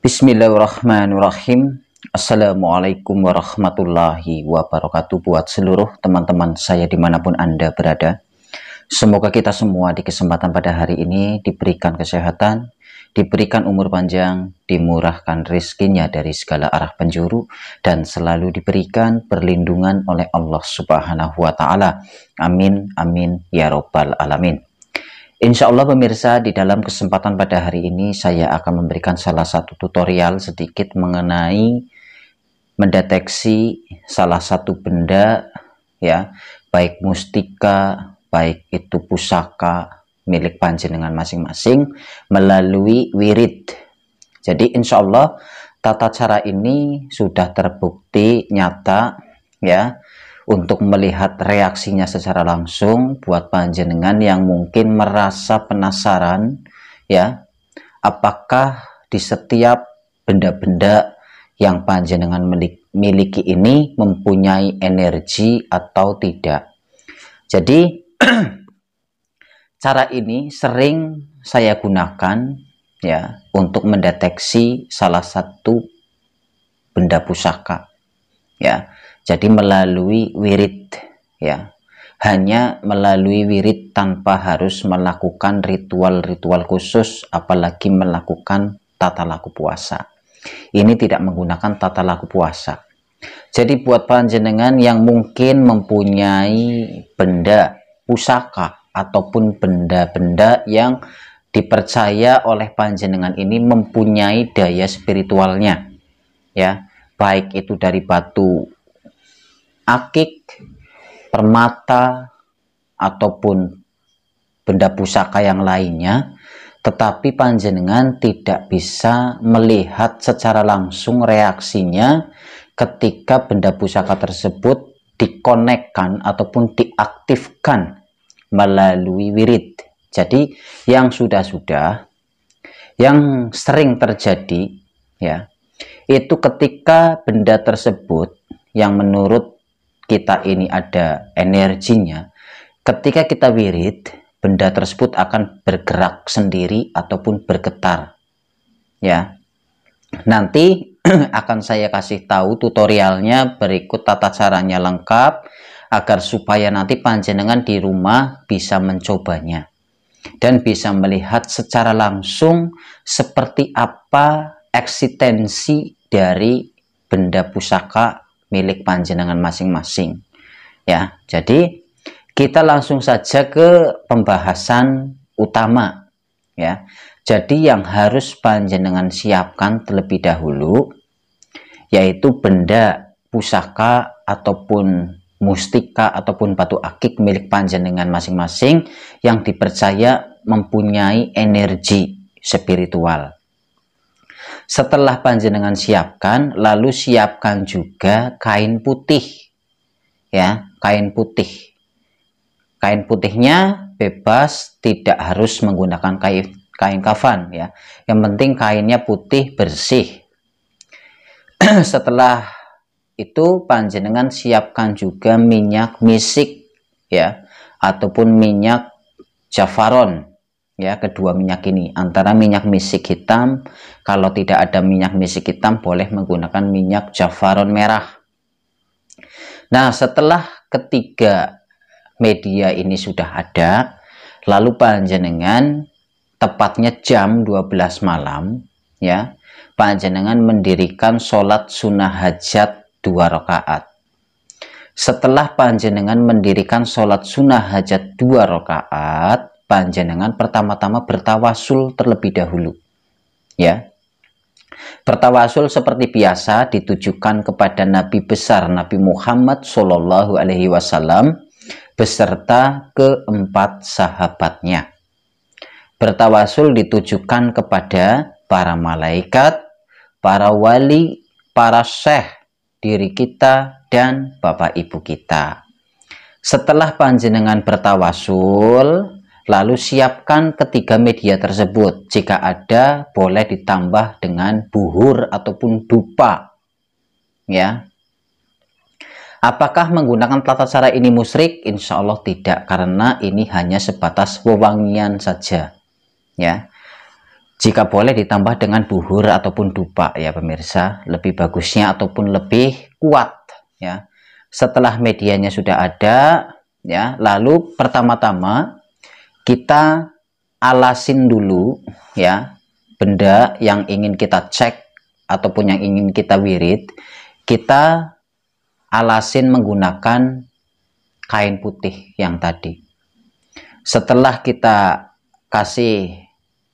Bismillahirrahmanirrahim. Assalamualaikum warahmatullahi wabarakatuh. Buat seluruh teman-teman saya dimanapun Anda berada, semoga kita semua di kesempatan pada hari ini diberikan kesehatan, diberikan umur panjang, dimurahkan rezekinya dari segala arah penjuru, dan selalu diberikan perlindungan oleh Allah Subhanahu wa Ta'ala. Amin, amin, ya Robbal Alamin. Insya Allah pemirsa, di dalam kesempatan pada hari ini saya akan memberikan salah satu tutorial sedikit mengenai mendeteksi salah satu benda, ya, baik mustika, baik itu pusaka milik panjenengan masing-masing melalui wirid. Jadi insya Allah tata cara ini sudah terbukti nyata, ya, untuk melihat reaksinya secara langsung buat panjenengan yang mungkin merasa penasaran, ya, apakah di setiap benda-benda yang panjenengan miliki ini mempunyai energi atau tidak. Jadi cara ini sering saya gunakan, ya, untuk mendeteksi salah satu benda pusaka, ya. Jadi melalui wirid, ya, hanya melalui wirid tanpa harus melakukan ritual-ritual khusus, apalagi melakukan tata laku puasa. Ini tidak menggunakan tata laku puasa. Jadi buat panjenengan yang mungkin mempunyai benda pusaka ataupun benda-benda yang dipercaya oleh panjenengan ini mempunyai daya spiritualnya, ya, baik itu dari batu akik, permata, ataupun benda pusaka yang lainnya, tetapi panjenengan tidak bisa melihat secara langsung reaksinya ketika benda pusaka tersebut dikonekkan ataupun diaktifkan melalui wirid. Jadi yang sudah-sudah, yang sering terjadi, ya, itu ketika benda tersebut yang menurut kita ini ada energinya, ketika kita wirid, benda tersebut akan bergerak sendiri ataupun bergetar, ya. Nanti akan saya kasih tahu tutorialnya berikut, tata caranya lengkap agar supaya nanti panjenengan di rumah bisa mencobanya dan bisa melihat secara langsung seperti apa eksistensi dari benda pusaka milik panjenengan masing-masing, ya. Jadi kita langsung saja ke pembahasan utama, ya. Jadi yang harus panjenengan siapkan terlebih dahulu yaitu benda pusaka ataupun mustika ataupun batu akik milik panjenengan masing-masing yang dipercaya mempunyai energi spiritual. Setelah panjenengan siapkan, lalu siapkan juga kain putih, ya, kain putih. Kain putihnya bebas, tidak harus menggunakan kain kafan, ya. Yang penting kainnya putih bersih. Setelah itu panjenengan siapkan juga minyak misik, ya, ataupun minyak jafaron. Ya, kedua minyak ini, antara minyak misik hitam, kalau tidak ada minyak misik hitam boleh menggunakan minyak jafaron merah. Nah, setelah ketiga media ini sudah ada, lalu panjenengan tepatnya jam 12 malam, ya, panjenengan mendirikan sholat sunnah hajat 2 rakaat. Setelah panjenengan mendirikan sholat sunnah hajat 2 rakaat, panjenengan pertama-tama bertawasul terlebih dahulu, ya. Bertawasul seperti biasa ditujukan kepada Nabi besar Nabi Muhammad Shallallahu Alaihi Wasallam beserta keempat sahabatnya. Bertawasul ditujukan kepada para malaikat, para wali, para syekh, diri kita, dan bapak ibu kita. Setelah panjenengan bertawasul, lalu siapkan ketiga media tersebut. Jika ada, boleh ditambah dengan buhur ataupun dupa, ya. Apakah menggunakan tata cara ini musyrik? Insya Allah tidak, karena ini hanya sebatas wewangian saja, ya. Jika boleh ditambah dengan buhur ataupun dupa ya pemirsa, lebih bagusnya ataupun lebih kuat ya. Setelah medianya sudah ada ya, lalu pertama-tama kita alasin dulu ya benda yang ingin kita cek ataupun yang ingin kita wirid. Kita alasin menggunakan kain putih yang tadi. Setelah kita kasih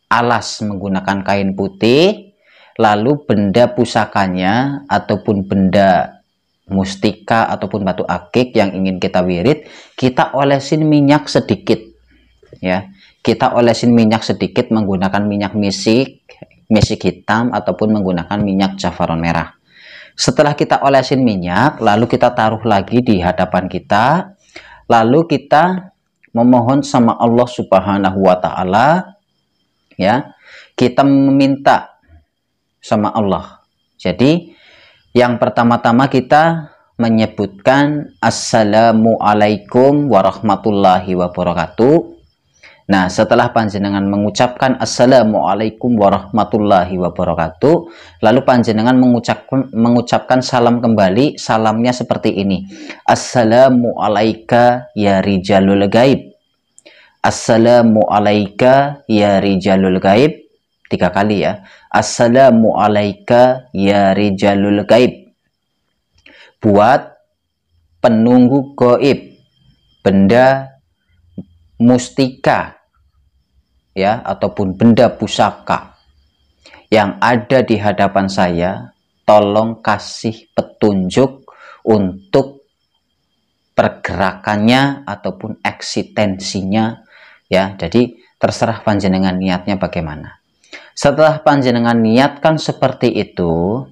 alas menggunakan kain putih, lalu benda pusakanya ataupun benda mustika ataupun batu akik yang ingin kita wirid, kita olesin minyak sedikit ya. Kita olesin minyak sedikit menggunakan minyak misik hitam ataupun menggunakan minyak jafaron merah. Setelah kita olesin minyak, lalu kita taruh lagi di hadapan kita, lalu kita memohon sama Allah Subhanahu wa taala ya, kita meminta sama Allah. Jadi yang pertama-tama kita menyebutkan Assalamualaikum warahmatullahi wabarakatuh. Nah, setelah panjenengan mengucapkan Assalamualaikum warahmatullahi wabarakatuh, lalu panjenengan mengucapkan salam kembali. Salamnya seperti ini. Assalamualaikum ya rijalul gaib. Assalamualaikum ya rijalul gaib. 3 kali ya. Assalamualaikum ya rijalul gaib. Buat penunggu gaib, benda mustika ya ataupun benda pusaka yang ada di hadapan saya, tolong kasih petunjuk untuk pergerakannya ataupun eksistensinya ya. Jadi terserah panjenengan niatnya bagaimana. Setelah panjenengan niatkan seperti itu,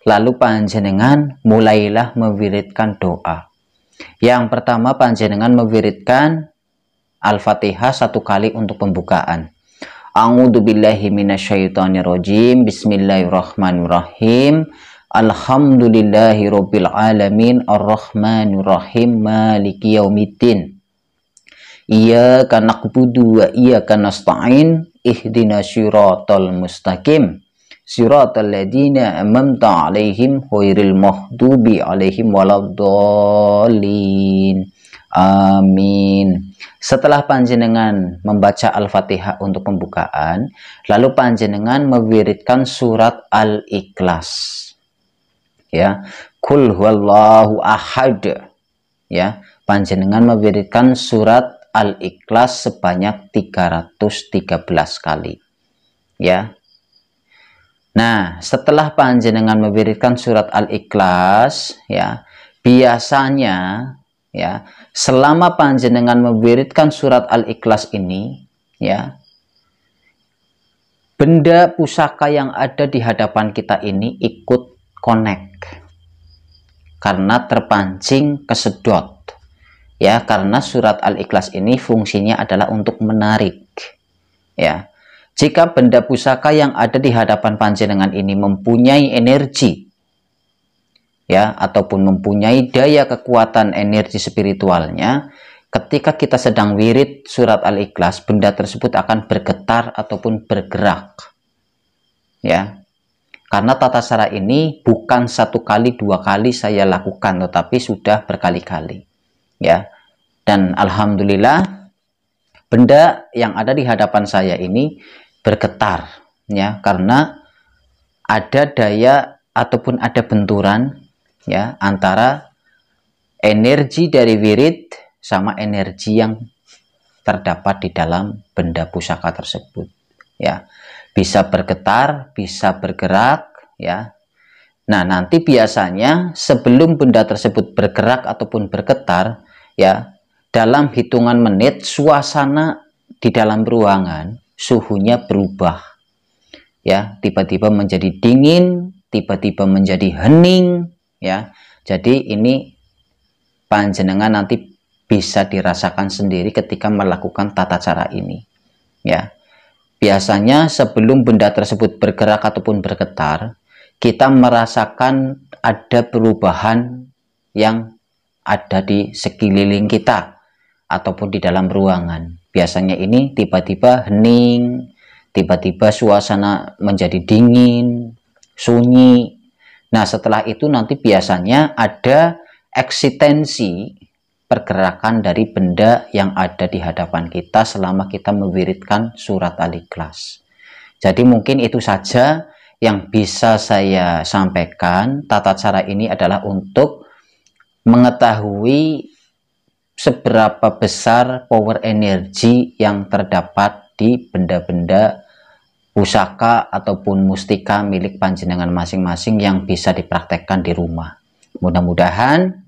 lalu panjenengan mulailah mewiridkan doa. Yang pertama panjenengan mewiridkan Al-Fatihah 1 kali untuk pembukaan. A'udzubillahi minasyaitonirrajim. Bismillahirrahmanirrahim. Alhamdulillahirabbil alamin arrahmanirrahim maliki yaumiddin. Iyyaka na'budu wa iyyaka nasta'in ihdinas siratal mustaqim. Siratal ladzina an'amta 'alaihim ghairil maghdubi 'alaihim waladdallin. Amin. Setelah panjenengan membaca Al-Fatihah untuk pembukaan, lalu panjenengan mewiridkan surat Al-Ikhlas. Ya, Qul huwallahu ahad. Ya, panjenengan mewiridkan surat Al-Ikhlas sebanyak 313 kali. Ya. Nah, setelah panjenengan mewiridkan surat Al-Ikhlas, ya, biasanya ya, selama panjenengan mewiridkan surat Al-Ikhlas ini ya, benda pusaka yang ada di hadapan kita ini ikut connect karena terpancing kesedot ya, karena surat Al-Ikhlas ini fungsinya adalah untuk menarik ya. Jika benda pusaka yang ada di hadapan panjenengan ini mempunyai energi ya, ataupun mempunyai daya kekuatan energi spiritualnya, ketika kita sedang wirid surat Al-Ikhlas, benda tersebut akan bergetar ataupun bergerak ya. Karena tata cara ini bukan 1 kali 2 kali saya lakukan, tetapi sudah berkali-kali ya. Dan alhamdulillah benda yang ada di hadapan saya ini bergetar ya, karena ada daya ataupun ada benturan ya antara energi dari wirid sama energi yang terdapat di dalam benda pusaka tersebut ya. Bisa bergetar, bisa bergerak ya. Nah, nanti biasanya sebelum benda tersebut bergerak ataupun bergetar ya, dalam hitungan menit suasana di dalam ruangan suhunya berubah ya, tiba-tiba menjadi dingin, tiba-tiba menjadi hening ya. Jadi ini panjenengan nanti bisa dirasakan sendiri ketika melakukan tata cara ini ya. Biasanya sebelum benda tersebut bergerak ataupun bergetar, kita merasakan ada perubahan yang ada di sekeliling kita ataupun di dalam ruangan. Biasanya ini tiba-tiba hening, tiba-tiba suasana menjadi dingin, sunyi. Nah, setelah itu nanti biasanya ada eksistensi pergerakan dari benda yang ada di hadapan kita selama kita mewiridkan surat Al-Ikhlas. Jadi mungkin itu saja yang bisa saya sampaikan. Tata cara ini adalah untuk mengetahui seberapa besar power energi yang terdapat di benda-benda pusaka ataupun mustika milik panjenengan masing-masing yang bisa dipraktekkan di rumah. Mudah-mudahan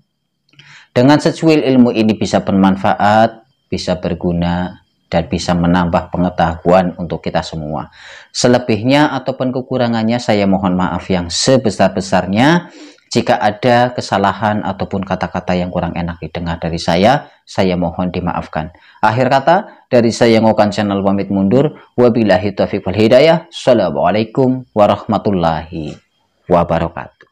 dengan secuil ilmu ini bisa bermanfaat, bisa berguna, dan bisa menambah pengetahuan untuk kita semua. Selebihnya ataupun kekurangannya saya mohon maaf yang sebesar-besarnya. Jika ada kesalahan ataupun kata-kata yang kurang enak didengar dari saya mohon dimaafkan. Akhir kata dari saya Ngokan Channel pamit mundur. Wabillahi taufiq wal hidayah. Assalamualaikum warahmatullahi wabarakatuh.